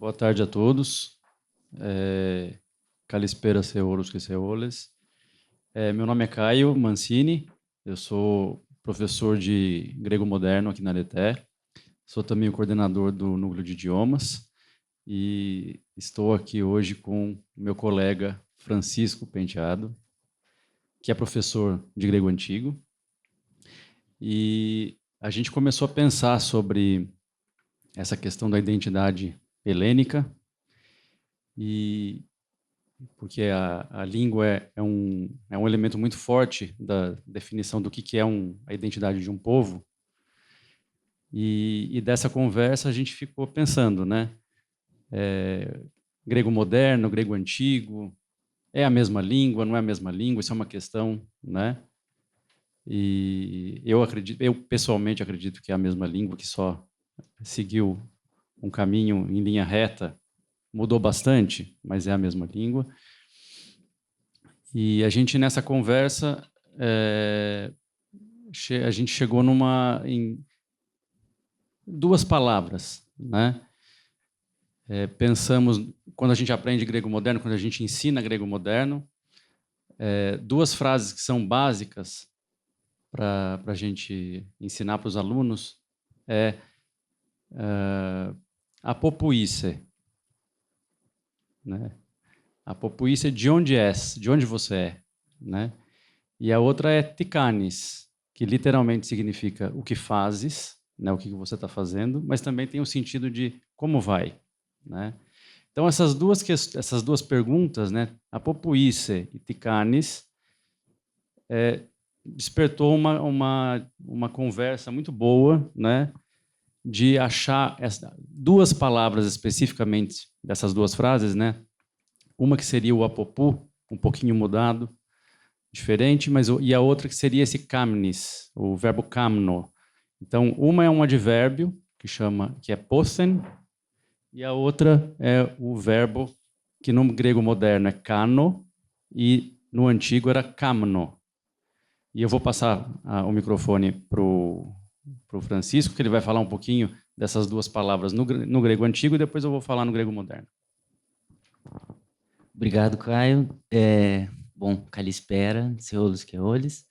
Boa tarde a todos. Kalispera seoros que seoles. Meu nome é Caio Mancini, eu sou professor de grego moderno aqui na Areté, sou também o coordenador do Núcleo de Idiomas e estou aqui hoje com meu colega Francisco Penteado, que é professor de grego antigo. E a gente começou a pensar sobre essa questão da identidade helênica, e porque a língua é um elemento muito forte da definição do que é a identidade de um povo. E dessa conversa a gente ficou pensando, né? Grego moderno, grego antigo, é a mesma língua, não é a mesma língua? Isso é uma questão, né? E eu pessoalmente acredito que é a mesma língua, que só seguiu um caminho em linha reta, mudou bastante, mas é a mesma língua. E a gente, nessa conversa, a gente chegou em duas palavras, né? Pensamos, quando a gente aprende grego moderno, quando a gente ensina grego moderno, duas frases que são básicas para a gente ensinar para os alunos apopuísse, né? Apopuísse é de onde és, de onde você é, né? E a outra é tikanis, que literalmente significa o que fazes, né? O que você está fazendo, mas também tem o sentido de como vai, né? Então essas duas perguntas, né? Apopuísse e tikanis, despertou uma conversa muito boa, né? De achar duas palavras especificamente dessas duas frases, né? Uma que seria o apopu, um pouquinho mudado, diferente, e a outra que seria esse kamnis, o verbo kamno. Então, uma é um advérbio que é posen, e a outra é o verbo que no grego moderno é kano e no antigo era kamno. E eu vou passar o microfone para o Francisco, que ele vai falar um pouquinho dessas duas palavras no grego antigo e depois eu vou falar no grego moderno. Obrigado, Caio. Bom, Kalispera, seolos que olhes.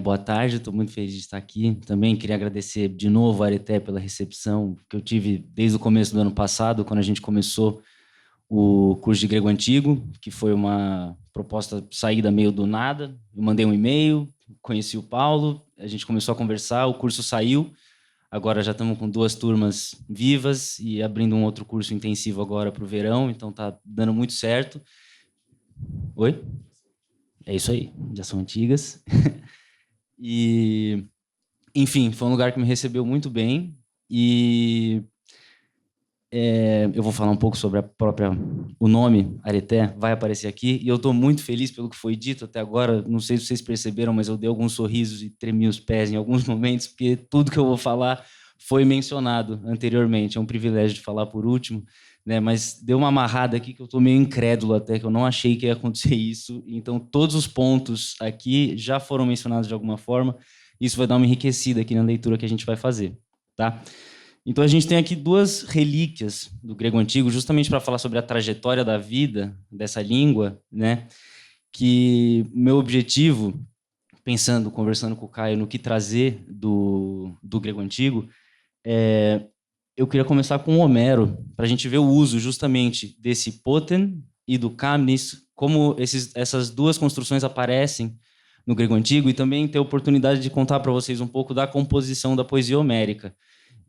Boa tarde, estou muito feliz de estar aqui. Também queria agradecer de novo a Areté pela recepção que eu tive desde o começo do ano passado, quando a gente começou o curso de grego antigo, que foi uma proposta saída meio do nada. Eu mandei um e-mail, conheci o Paulo, a gente começou a conversar, o curso saiu. Agora já estamos com 2 turmas vivas e abrindo um outro curso intensivo agora para o verão, então está dando muito certo. Oi? É isso aí, já são antigas. E, enfim, foi um lugar que me recebeu muito bem e eu vou falar um pouco sobre o nome, Areté, vai aparecer aqui, e eu estou muito feliz pelo que foi dito até agora. Não sei se vocês perceberam, mas eu dei alguns sorrisos e tremi os pés em alguns momentos, porque tudo que eu vou falar foi mencionado anteriormente. É um privilégio de falar por último, né? Mas deu uma amarrada aqui que eu estou meio incrédulo até, que eu não achei que ia acontecer isso. Então, todos os pontos aqui já foram mencionados de alguma forma. Isso vai dar uma enriquecida aqui na leitura que a gente vai fazer, tá? Então a gente tem aqui 2 relíquias do grego antigo, justamente para falar sobre a trajetória da vida dessa língua, né? Que meu objetivo, conversando com o Caio no que trazer do grego antigo, eu queria começar com Homero, para a gente ver o uso justamente desse poten e do kamnis, como essas 2 construções aparecem no grego antigo, e também ter a oportunidade de contar para vocês um pouco da composição da poesia homérica.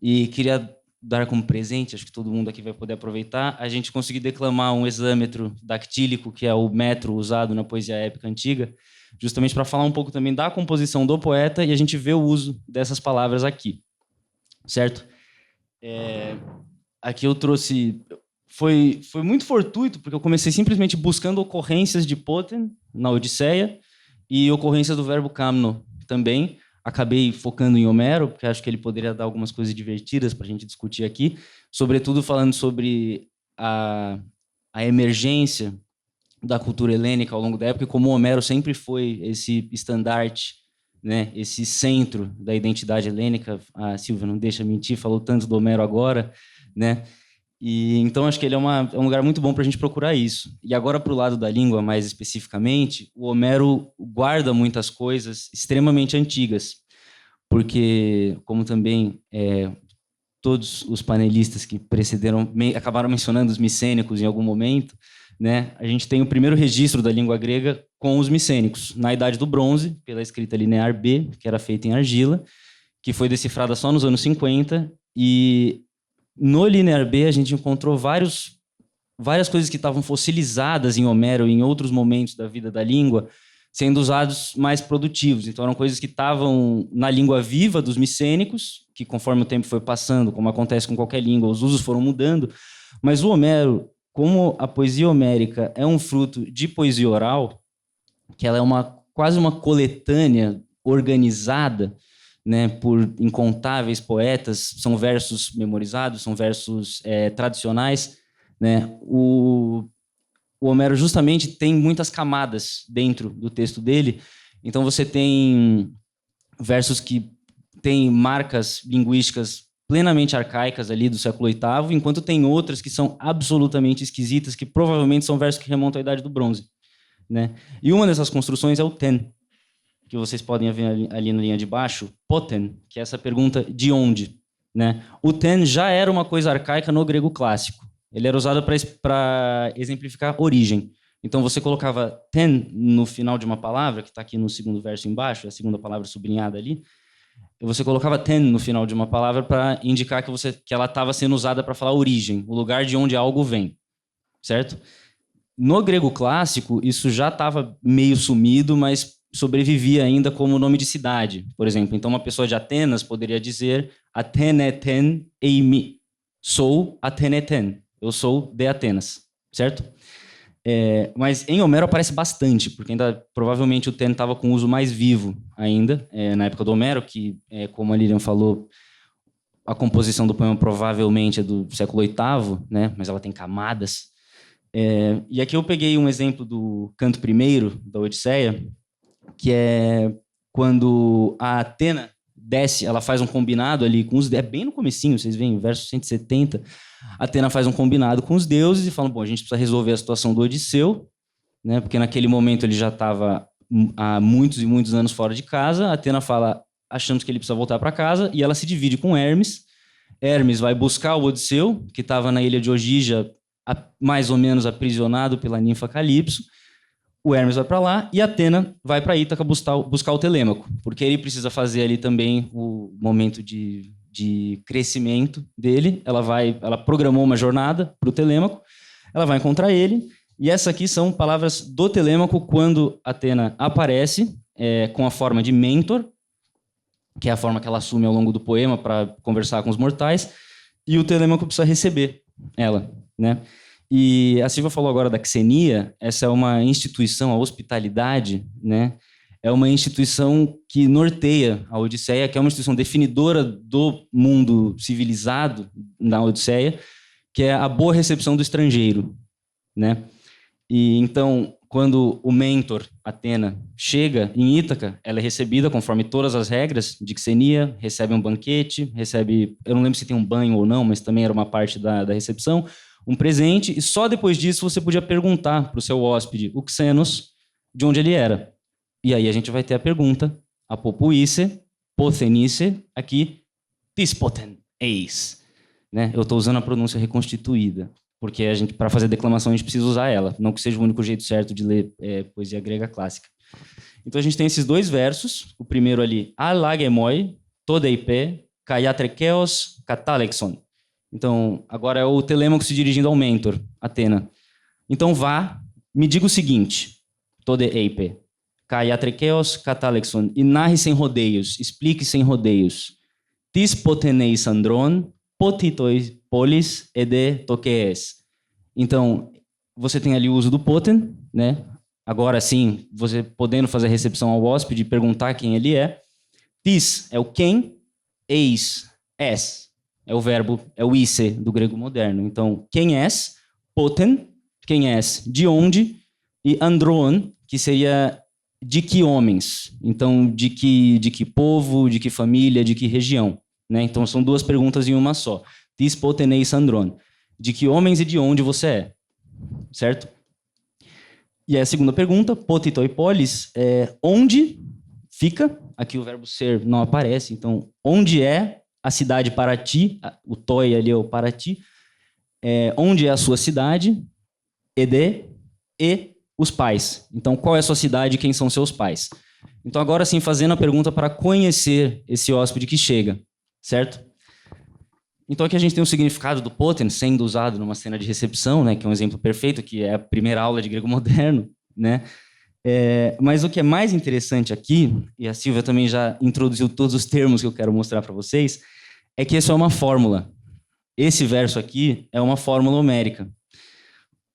E queria dar como presente, acho que todo mundo aqui vai poder aproveitar, a gente conseguir declamar um hexâmetro dactílico, que é o metro usado na poesia épica antiga, justamente para falar um pouco também da composição do poeta e a gente vê o uso dessas palavras aqui, certo? Aqui eu trouxe... Foi muito fortuito, porque eu comecei simplesmente buscando ocorrências de poten na Odisseia e ocorrências do verbo kamno também. Acabei focando em Homero, porque acho que ele poderia dar algumas coisas divertidas para a gente discutir aqui, sobretudo falando sobre a emergência da cultura helênica ao longo da época, e como Homero sempre foi esse estandarte, né, esse centro da identidade helênica. A Silvia não deixa mentir, falou tanto do Homero agora, né? E então acho que ele é um lugar muito bom para a gente procurar isso. E agora para o lado da língua, mais especificamente, o Homero guarda muitas coisas extremamente antigas, porque como também todos os panelistas que precederam acabaram mencionando os micênicos em algum momento, né? A gente tem o primeiro registro da língua grega com os micênicos na Idade do Bronze, pela escrita linear B, que era feita em argila, que foi decifrada só nos anos 50, e no linear B a gente encontrou várias coisas que estavam fossilizadas em Homero e em outros momentos da vida da língua, sendo usados mais produtivos. Então eram coisas que estavam na língua viva dos micênicos, que conforme o tempo foi passando, como acontece com qualquer língua, os usos foram mudando, mas o Homero, como a poesia homérica é um fruto de poesia oral, que ela é quase uma coletânea organizada, né, por incontáveis poetas, são versos memorizados, são versos tradicionais, né? O Homero justamente tem muitas camadas dentro do texto dele, então você tem versos que têm marcas linguísticas plenamente arcaicas ali do século VIII, enquanto tem outras que são absolutamente esquisitas, que provavelmente são versos que remontam à Idade do Bronze, né? E uma dessas construções é o ten, que vocês podem ver ali na linha de baixo, poten, que é essa pergunta de onde, né? O ten já era uma coisa arcaica no grego clássico. Ele era usado para exemplificar origem. Então você colocava ten no final de uma palavra, que está aqui no segundo verso embaixo, a segunda palavra sublinhada ali. Você colocava ten no final de uma palavra para indicar que ela estava sendo usada para falar origem, o lugar de onde algo vem, certo? No grego clássico, isso já estava meio sumido, mas sobrevivia ainda como nome de cidade, por exemplo. Então, uma pessoa de Atenas poderia dizer Atheneten eimi. Sou Atheneten. Eu sou de Atenas, certo? Mas em Homero aparece bastante, porque ainda provavelmente o ten estava com uso mais vivo ainda, na época do Homero, que, como a Lilian falou, a composição do poema provavelmente é do século VIII, né? Mas ela tem camadas. E aqui eu peguei um exemplo do canto primeiro da Odisseia, que é quando a Atena desce, ela faz um combinado ali com os... É bem no comecinho, vocês veem, verso 170. A Atena faz um combinado com os deuses e fala, bom, a gente precisa resolver a situação do Odisseu, né? Porque naquele momento ele já estava há muitos e muitos anos fora de casa. A Atena fala, achamos que ele precisa voltar para casa, e ela se divide com Hermes. Hermes vai buscar o Odisseu, que estava na ilha de Ogígia, mais ou menos aprisionado pela ninfa Calipso. O Hermes vai para lá e a Atena vai para Ítaca buscar o Telêmaco, porque ele precisa fazer ali também o momento de crescimento dele. Ela programou uma jornada para o Telêmaco, ela vai encontrar ele, e essas aqui são palavras do Telêmaco quando Atena aparece com a forma de mentor, que é a forma que ela assume ao longo do poema para conversar com os mortais, e o Telêmaco precisa receber ela, né? E a Silvia falou agora da Xenia. Essa é uma instituição, a hospitalidade, né? É uma instituição que norteia a Odisseia, que é uma instituição definidora do mundo civilizado na Odisseia, que é a boa recepção do estrangeiro, né? E então, quando o mentor, Atena, chega em Ítaca, ela é recebida conforme todas as regras de Xenia, recebe um banquete, eu não lembro se tem um banho ou não, mas também era uma parte da recepção, um presente, e só depois disso você podia perguntar para o seu hóspede, o Xenos, de onde ele era. E aí a gente vai ter a pergunta, apopuisse, pothenice, aqui, tispoten eis. Né? Eu estou usando a pronúncia reconstituída, porque para fazer declamação a gente precisa usar ela, não que seja o único jeito certo de ler poesia grega clássica. Então a gente tem esses dois versos, o primeiro ali, alagemoi, todeipe, kaiatrekeos, katalexon. Então, agora é o Telêmaco se dirigindo ao mentor, Atena. Então vá, me diga o seguinte, todeipe, kaiatrekeos, katalexon, e narre sem rodeios, explique sem rodeios. Tis poteneis andron, potitois polis ede toques. Então, você tem ali o uso do poten, né? Agora sim, você podendo fazer a recepção ao hóspede e perguntar quem ele é. Tis é o quem, eis, és. É o verbo, é o isse do grego moderno. Então, quem és, poten, quem és, de onde, e andron, que seria de que homens. Então, de que povo, de que família, de que região. Né? Então, são duas perguntas em uma só. Tis poteneis andron. de que homens e de onde você é, certo? E aí a segunda pergunta, potitoi polis, onde fica, aqui o verbo ser não aparece, então, onde é a cidade para ti, o toi ali é o para ti, onde é a sua cidade, e os pais. Então, qual é a sua cidade e quem são seus pais? Então, agora sim, fazendo a pergunta para conhecer esse hóspede que chega, certo? Então, aqui a gente tem o significado do poten sendo usado numa cena de recepção, né, que é um exemplo perfeito, que é a primeira aula de grego moderno, né? Mas o que é mais interessante aqui, e a Silvia também já introduziu todos os termos que eu quero mostrar para vocês, é que isso é uma fórmula. Esse verso aqui é uma fórmula homérica.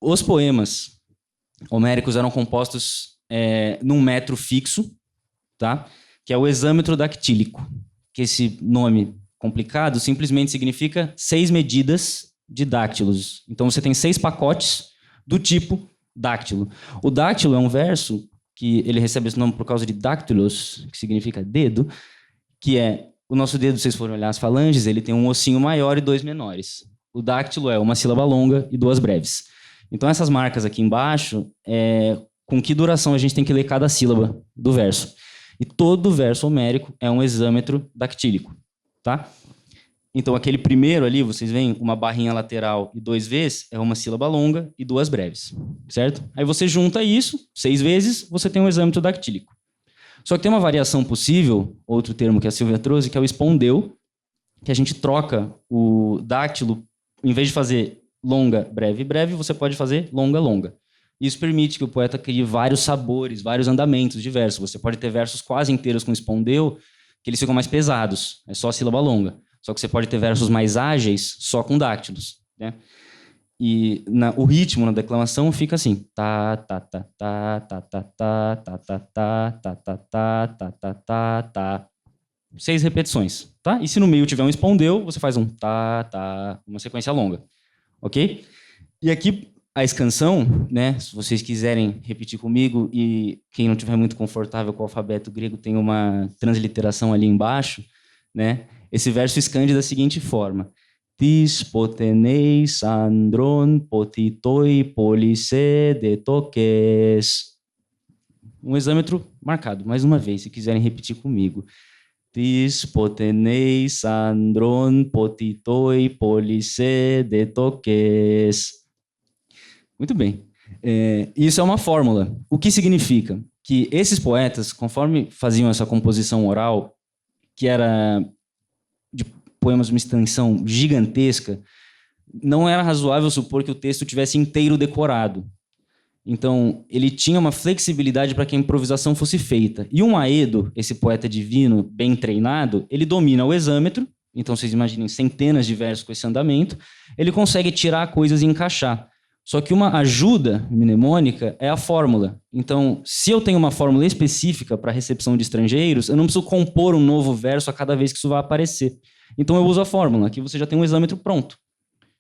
Os poemas homéricos eram compostos num metro fixo, tá? Que é o hexâmetro dactílico, que esse nome complicado simplesmente significa 6 medidas de dáctilos. Então você tem 6 pacotes do tipo dáctilo. O dáctilo é um verso que ele recebe esse nome por causa de dactylos, que significa dedo, que é o nosso dedo, se vocês forem olhar as falanges, ele tem um ossinho maior e 2 menores. O dáctilo é uma sílaba longa e 2 breves. Então essas marcas aqui embaixo com que duração a gente tem que ler cada sílaba do verso. E todo verso homérico é um hexâmetro dactílico, tá? Então aquele primeiro ali, vocês veem uma barrinha lateral e 2 vezes, é uma sílaba longa e 2 breves, certo? Aí você junta isso, 6 vezes, você tem um hexâmetro dactílico. Só que tem uma variação possível, outro termo que a Silvia trouxe, que é o espondeu, que a gente troca o dáctilo, em vez de fazer longa, breve, breve, você pode fazer longa, longa. Isso permite que o poeta crie vários sabores, vários andamentos de verso. Você pode ter versos quase inteiros com espondeu, que eles ficam mais pesados, é só sílaba longa. Só que você pode ter versos mais ágeis só com dáctilos, né? E o ritmo na declamação fica assim: tá tá tá tá tá tá tá tá tá tá tá tá tá tá tá tá. 6 repetições, tá? E se no meio tiver um espondeu, você faz um tá tá, uma sequência longa, ok? E aqui a escansão, né? Se vocês quiserem repetir comigo, e quem não estiver muito confortável com o alfabeto grego tem uma transliteração ali embaixo, né? Esse verso escande da seguinte forma: Tis poteneis andron potitoi polise de toques. Um hexâmetro marcado, mais uma vez, se quiserem repetir comigo. Tis poteneis andron potitoi polise de toques. Muito bem. Isso é uma fórmula. O que significa? Que esses poetas, conforme faziam essa composição oral, que era de poemas de uma extensão gigantesca, não era razoável supor que o texto tivesse inteiro decorado. Então, ele tinha uma flexibilidade para que a improvisação fosse feita. E um Aedo, esse poeta divino, bem treinado, ele domina o hexâmetro, então vocês imaginem centenas de versos com esse andamento, ele consegue tirar coisas e encaixar. Só que uma ajuda mnemônica é a fórmula. Então, se eu tenho uma fórmula específica para recepção de estrangeiros, eu não preciso compor um novo verso a cada vez que isso vai aparecer. Então, eu uso a fórmula. Aqui você já tem um hexâmetro pronto.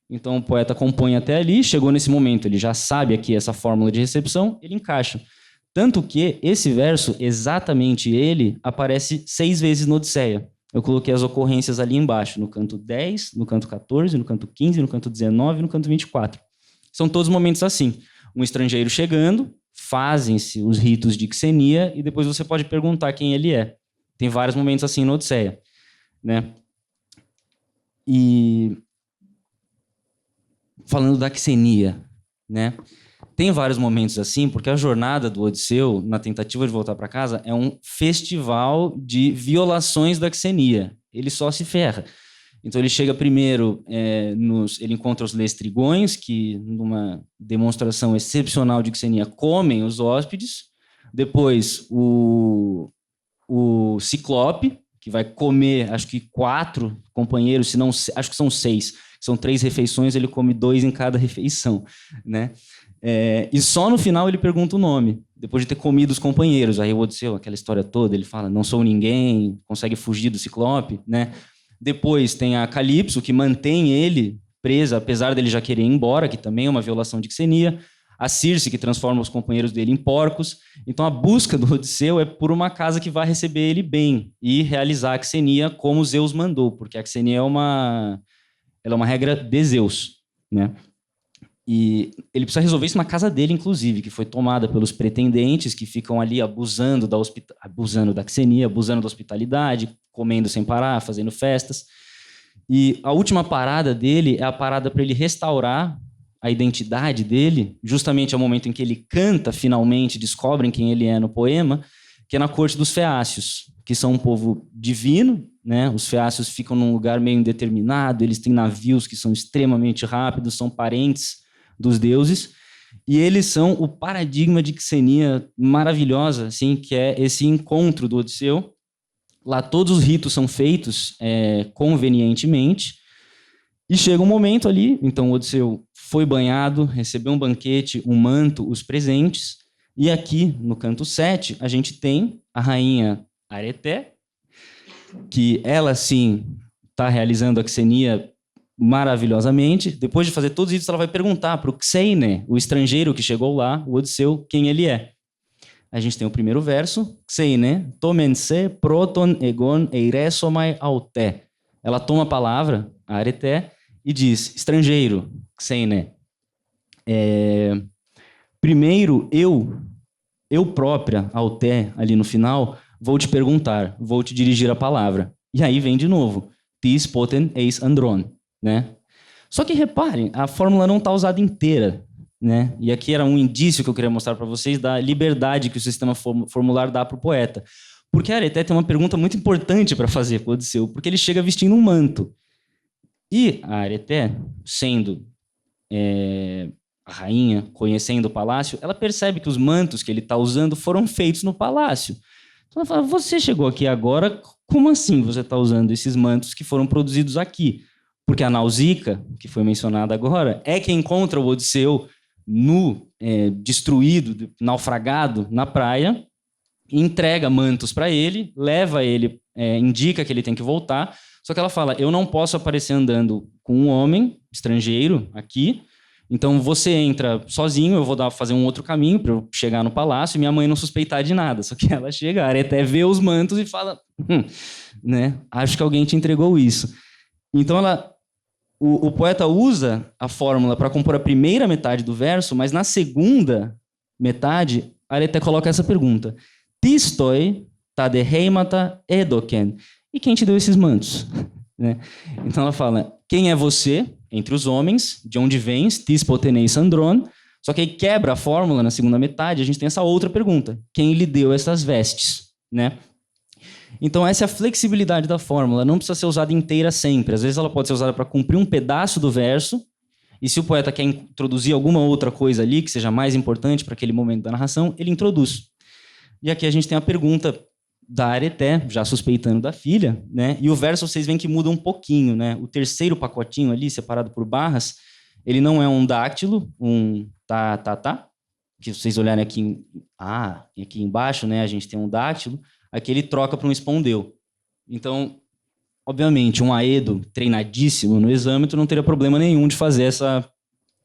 Então, o poeta compõe até ali, chegou nesse momento, ele já sabe aqui essa fórmula de recepção, ele encaixa. Tanto que esse verso, exatamente ele, aparece 6 vezes na Odisseia. Eu coloquei as ocorrências ali embaixo, no canto 10, no canto 14, no canto 15, no canto 19 e no canto 24. São todos momentos assim. Um estrangeiro chegando, fazem-se os ritos de xenia e depois você pode perguntar quem ele é. Tem vários momentos assim na Odisseia, né? E falando da xenia, né? Tem vários momentos assim, porque a jornada do Odisseu, na tentativa de voltar para casa, é um festival de violações da xenia. Ele só se ferra. Então ele chega primeiro, ele encontra os lestrigões, que numa demonstração excepcional de xenia comem os hóspedes. Depois o ciclope, que vai comer, acho que 4 companheiros, se não, acho que são 6. São 3 refeições, ele come 2 em cada refeição, né? E só no final ele pergunta o nome, depois de ter comido os companheiros. Aí o Odisseu, aquela história toda, ele fala, não sou ninguém, consegue fugir do ciclope, né? Depois tem a Calipso, que mantém ele preso, apesar dele já querer ir embora, que também é uma violação de xenia. A Circe, que transforma os companheiros dele em porcos. Então a busca do Odisseu é por uma casa que vai receber ele bem e realizar a xenia como Zeus mandou, porque a xenia ela é uma regra de Zeus, né? E ele precisa resolver isso na casa dele, inclusive, que foi tomada pelos pretendentes que ficam ali abusando da Xenia, abusando da hospitalidade, comendo sem parar, fazendo festas. E a última parada dele é a parada para ele restaurar a identidade dele, justamente ao momento em que ele canta, finalmente, descobrem quem ele é no poema, que é na corte dos feácios, que são um povo divino, né? Os feácios ficam num lugar meio indeterminado, eles têm navios que são extremamente rápidos, são parentes dos deuses, e eles são o paradigma de Xenia maravilhosa, assim, que é esse encontro do Odisseu. Lá todos os ritos são feitos convenientemente, e chega um momento ali, então o Odisseu foi banhado, recebeu um banquete, um manto, os presentes, e aqui, no canto 7, a gente tem a rainha Areté, que ela, sim, está realizando a Xenia maravilhosamente. Depois de fazer todos isso, ela vai perguntar para o Xeine, o estrangeiro que chegou lá, o Odisseu, quem ele é. A gente tem o primeiro verso, Xeine, tomense proton egon eiresomai auté. Ela toma a palavra, a Areté, e diz, estrangeiro, Xeine, primeiro eu própria, auté, ali no final, vou te perguntar, vou te dirigir a palavra. E aí vem de novo, tis poten eis andron, né? Só que reparem, a fórmula não está usada inteira, né? E aqui era um indício que eu queria mostrar para vocês da liberdade que o sistema formular dá para o poeta. Porque a Areté tem uma pergunta muito importante para fazer com o Odisseu, porque ele chega vestindo um manto. E a Areté, sendo a rainha, conhecendo o palácio, ela percebe que os mantos que ele está usando foram feitos no palácio. Então ela fala, você chegou aqui agora, como assim você está usando esses mantos que foram produzidos aqui? Porque a Nausicaa, que foi mencionada agora, é quem encontra o Odisseu nu, destruído, naufragado na praia, entrega mantos para ele, leva ele, indica que ele tem que voltar, só que ela fala, eu não posso aparecer andando com um homem estrangeiro aqui, então você entra sozinho, eu vou fazer um outro caminho para eu chegar no palácio e minha mãe não suspeitar de nada. Só que ela chega, a Areté vê os mantos e fala, né? Acho que alguém te entregou isso. Então o poeta usa a fórmula para compor a primeira metade do verso, mas na segunda metade, a Areté coloca essa pergunta. Tistoi tadeheimata edoken. E quem te deu esses mantos? Né? Então ela fala, quem é você entre os homens, de onde vens, tis poteneis andron, só que aí quebra a fórmula na segunda metade, a gente tem essa outra pergunta, quem lhe deu essas vestes? Né? Então essa é a flexibilidade da fórmula, não precisa ser usada inteira sempre, às vezes ela pode ser usada para cumprir um pedaço do verso, e se o poeta quer introduzir alguma outra coisa ali, que seja mais importante para aquele momento da narração, ele introduz. E aqui a gente tem a pergunta da Areté, já suspeitando da filha, né? E o verso vocês veem que muda um pouquinho, né? O terceiro pacotinho ali, separado por barras, ele não é um dáctilo, um tá, que vocês olharem aqui, e aqui embaixo, né? A gente tem um dáctilo, aqui ele troca para um espondeu. Então, obviamente, um aedo treinadíssimo no exâmetro não teria problema nenhum de fazer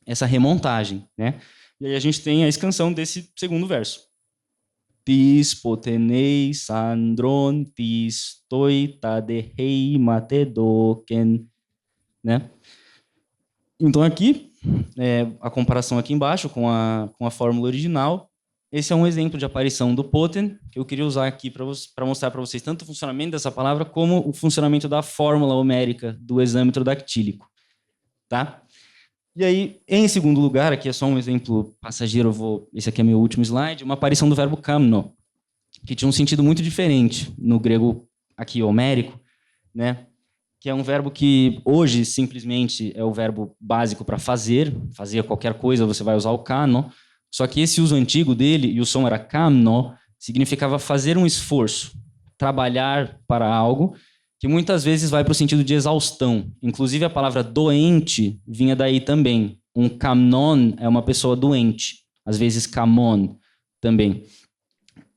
essa remontagem, né? E aí a gente tem a escansão desse segundo verso. Tis poteneis andron tis toi tadehei matedoken, né? Então aqui, a comparação aqui embaixo com a fórmula original, esse é um exemplo de aparição do poten, que eu queria usar aqui para mostrar para vocês tanto o funcionamento dessa palavra como o funcionamento da fórmula homérica do exâmetro dactílico, tá? E aí, em segundo lugar, aqui é só um exemplo passageiro, esse aqui é meu último slide, uma aparição do verbo kamno, que tinha um sentido muito diferente no grego aqui homérico, né? Que é um verbo que hoje simplesmente é o verbo básico para fazer qualquer coisa, você vai usar o kano, só que esse uso antigo dele, e o som era kamno, significava fazer um esforço, trabalhar para algo, que muitas vezes vai para o sentido de exaustão. Inclusive, a palavra doente vinha daí também. Um kamnon é uma pessoa doente. Às vezes, kamon também.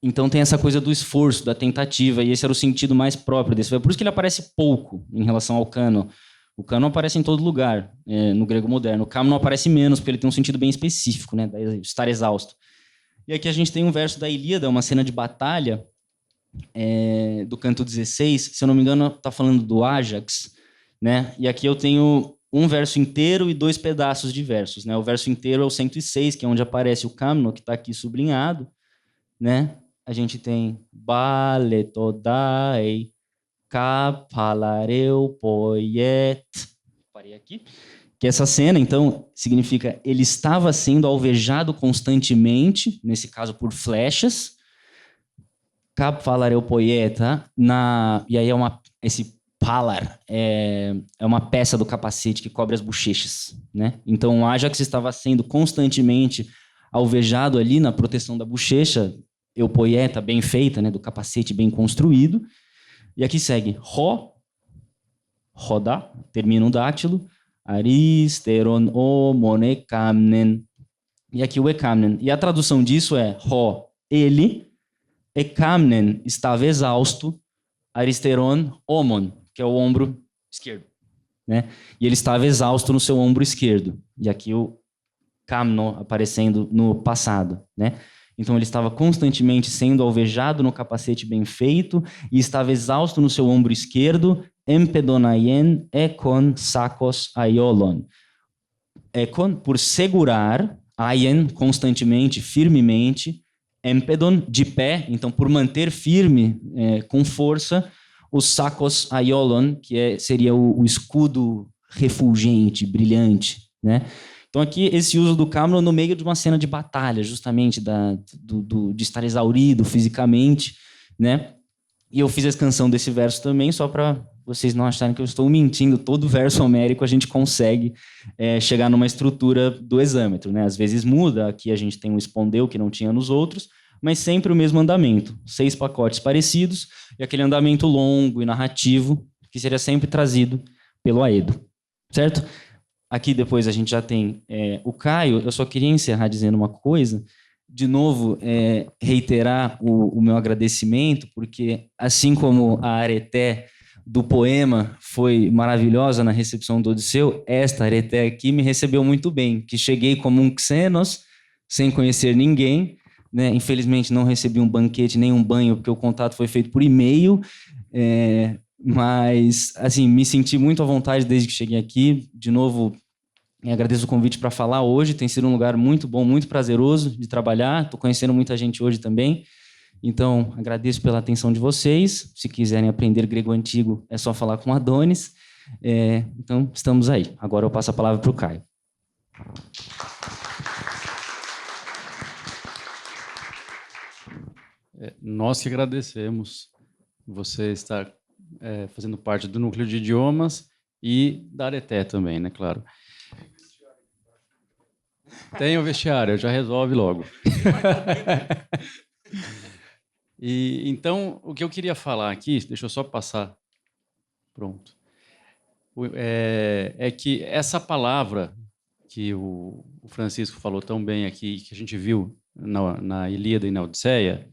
Então, tem essa coisa do esforço, da tentativa, e esse era o sentido mais próprio desse verbo. Por isso que ele aparece pouco em relação ao kano. O kano aparece em todo lugar, no grego moderno. O kamno aparece menos, porque ele tem um sentido bem específico, né, de estar exausto. E aqui a gente tem um verso da Ilíada, uma cena de batalha, do canto 16, se eu não me engano, está falando do Ájax, né? E aqui eu tenho um verso inteiro e 2 pedaços de versos, né? O verso inteiro é o 106, que é onde aparece o kamno, que está aqui sublinhado, né? A gente tem baletodai, kapalareu poiet. Parei aqui. Que essa cena, então, significa ele estava sendo alvejado constantemente, nesse caso por flechas. Kapalareu poieta, e aí esse palar é uma peça do capacete que cobre as bochechas, né? Então, o Ajax estava sendo constantemente alvejado ali na proteção da bochecha, eupoieta bem feita, né, do capacete bem construído. E aqui segue rodar, termina um dátilo, aristeron omone kamnen. E aqui o ekamnen. E a tradução disso é ele, ekamnen estava exausto, aristeron omon, que é o ombro esquerdo, né? E ele estava exausto no seu ombro esquerdo. E aqui o kamno aparecendo no passado, né? Então ele estava constantemente sendo alvejado no capacete bem feito e estava exausto no seu ombro esquerdo, empedonaien ekon sakos aiolon. Ekon, por segurar, aien, constantemente, firmemente, empedon, de pé, então por manter firme, com força, os sakos aiolon, que seria o escudo refulgente, brilhante, né? Então aqui esse uso do kamno no meio de uma cena de batalha, justamente de estar exaurido fisicamente, né? E eu fiz a canção desse verso também, só para vocês não acharem que eu estou mentindo. Todo verso homérico a gente consegue chegar numa estrutura do hexâmetro, né? Às vezes muda, aqui a gente tem um espondeu que não tinha nos outros, mas sempre o mesmo andamento, 6 pacotes parecidos e aquele andamento longo e narrativo que seria sempre trazido pelo Aedo, certo? Aqui depois a gente já tem o Caio. Eu só queria encerrar dizendo uma coisa, de novo, reiterar o meu agradecimento, porque assim como a areté do poema foi maravilhosa na recepção do Odisseu, esta areté aqui me recebeu muito bem, que cheguei como um xenos, sem conhecer ninguém, né? Infelizmente não recebi um banquete nem um banho, porque o contato foi feito por e-mail, mas, assim, me senti muito à vontade desde que cheguei aqui. De novo, agradeço o convite para falar hoje. Tem sido um lugar muito bom, muito prazeroso de trabalhar. Estou conhecendo muita gente hoje também. Então, agradeço pela atenção de vocês. Se quiserem aprender grego antigo, é só falar com Adonis. Então, estamos aí. Agora eu passo a palavra para o Caio. Nós que agradecemos você estar fazendo parte do núcleo de idiomas e da Areté também, né? Claro. Tem o vestiário, já resolve logo. E então, o que eu queria falar aqui, deixa eu só passar. Pronto. É que essa palavra que o Francisco falou tão bem aqui, que a gente viu na Ilíada e na Odisseia,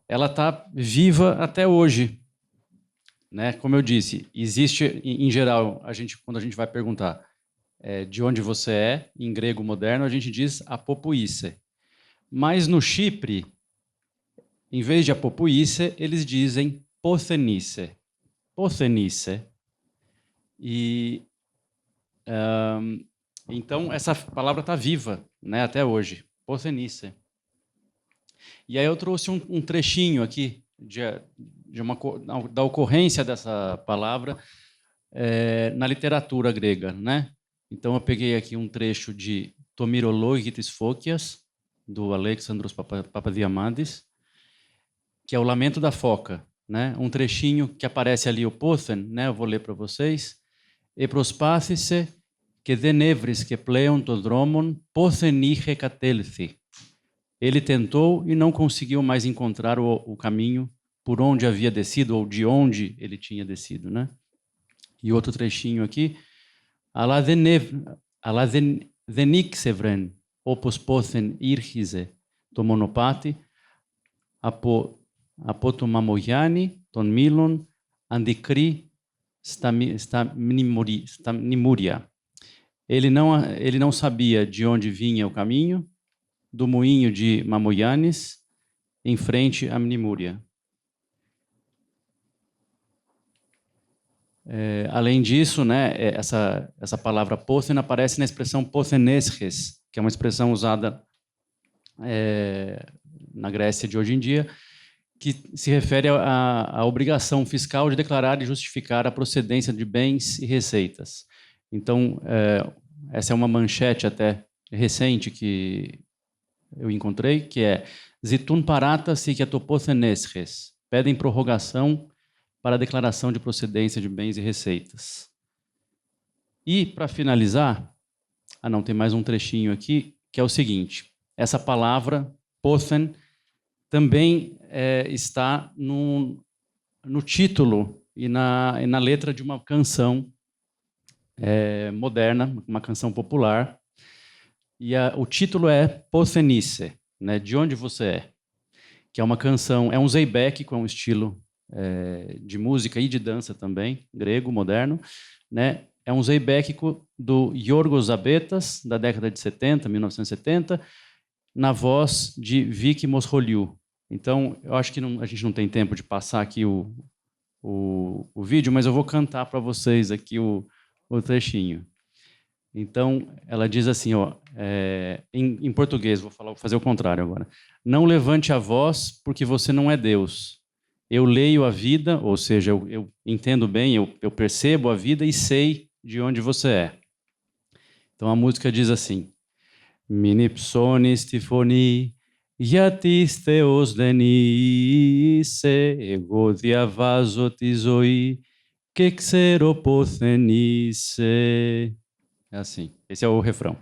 ela está viva até hoje, né? Como eu disse, existe, em geral, quando a gente vai perguntar de onde você é, em grego moderno, a gente diz apopoíce. Mas no Chipre, em vez de apopoíce, eles dizem pothenice. Pothenice. E então essa palavra está viva, né, até hoje. Pothenice. E aí eu trouxe um trechinho aqui da ocorrência dessa palavra na literatura grega, né? Então eu peguei aqui um trecho de Tomirológites Fóquias, do Alexandros Papadiamandis, que é o Lamento da Foca, né? Um trechinho que aparece ali o Pothen, né? Eu vou ler para vocês. E prospáthise que denevris que pleon to dromon potheniche catelthi. Ele tentou e não conseguiu mais encontrar o caminho por onde havia descido ou de onde ele tinha descido, né? E outro trechinho aqui. Ala denixevren opus pothen irchise to monopati apotomamoiani ton milon andikri stamnimuria. Ele não sabia de onde vinha o caminho, do moinho de Mamoianes, em frente a Mnimúria. Além disso, né, essa palavra pothen aparece na expressão pothenesches, que é uma expressão usada na Grécia de hoje em dia, que se refere à obrigação fiscal de declarar e justificar a procedência de bens e receitas. Então, essa é uma manchete até recente que eu encontrei, que é Zitun parata sikiatopothenesches, pedem prorrogação para a declaração de procedência de bens e receitas. E, para finalizar, tem mais um trechinho aqui, que é o seguinte, essa palavra, pothen, também está no título e na letra de uma canção moderna, uma canção popular, e o título é Pothenice, né, de onde você é, que é uma canção, é um zeybek, com um estilo de música e de dança também, grego, moderno, né? É um zeybéquico do Yorgos Zabetas, da década de 70, 1970, na voz de Vicky Mosroliu. Então, eu acho que a gente não tem tempo de passar aqui o vídeo, mas eu vou cantar para vocês aqui o trechinho. Então, ela diz assim, em português, vou fazer o contrário agora. Não levante a voz, porque você não é Deus. Eu leio a vida, ou seja, eu entendo bem, eu percebo a vida e sei de onde você é. Então a música diz assim: Minipsonis tifoni, yatis theos denise, ego diavazotizoi, kexeropothenise. É assim, esse é o refrão.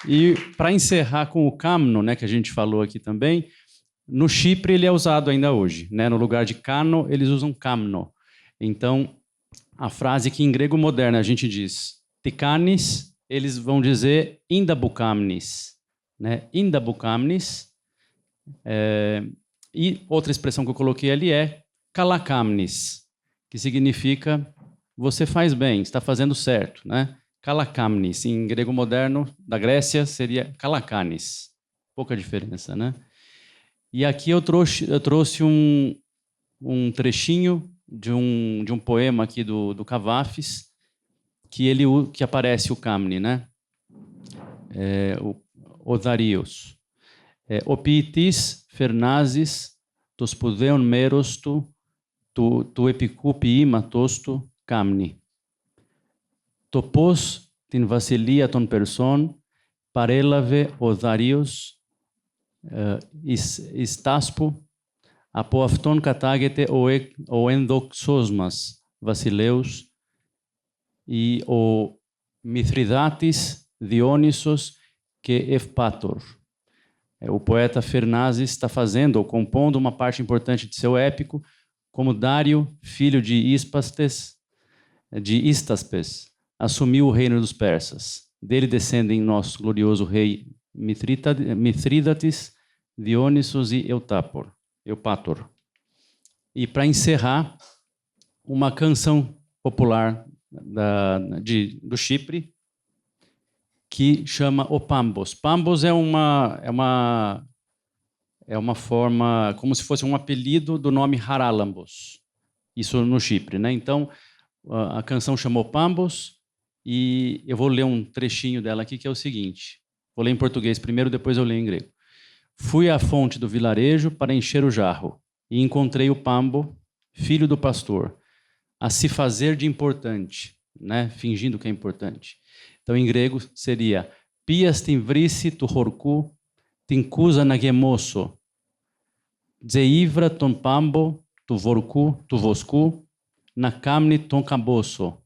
E para encerrar com o kamno, né, que a gente falou aqui também, no Chipre ele é usado ainda hoje, né? No lugar de kano, eles usam kamno. Então, a frase que em grego moderno a gente diz tikanis, eles vão dizer indabukamnis, né? Indabukamnis. E outra expressão que eu coloquei ali é kalakamnis, que significa você faz bem, está fazendo certo, né? Kalakamnis, em grego moderno da Grécia, seria kalakanis. Pouca diferença, né? E aqui eu trouxe um trechinho de um poema aqui do Cavafis, que aparece o Kamni, né? O Darius. O piitis fernazis tos pudeon meros tu epicupi ima tosto Kamni. Topos tin vasilia ton person parelave o Darius istaspo από αυτόν κατάγεται ο ενδοξός μας βασιλέος ή ο Μηθριδάτης Διόνυσος και Ευπάτορ. O poeta Fernazes está fazendo ou compondo uma parte importante de seu épico, como Dário, filho de Istaspes, assumiu o reino dos persas. Dele descendem nosso glorioso rei Mithridates, Dionysos e Eupator. E para encerrar, uma canção popular do Chipre que chama o Pambos. Pambos é uma forma, como se fosse um apelido do nome Haralambos. Isso no Chipre, né? Então, a canção chamou Pambos e eu vou ler um trechinho dela aqui que é o seguinte. Vou ler em português primeiro, depois eu leio em grego. Fui à fonte do vilarejo para encher o jarro e encontrei o Pambo, filho do pastor, a se fazer de importante, né? Fingindo que é importante. Então, em grego, seria Pias timvrisi tu horku, tinkusa nagemoso, zeivra ton Pambo, tu vorku, tu vosku, nakamni ton caboso.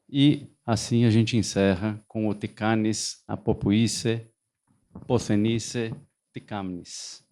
E assim a gente encerra com o Tikanis apopuisse, Pothenice, Tikamnis.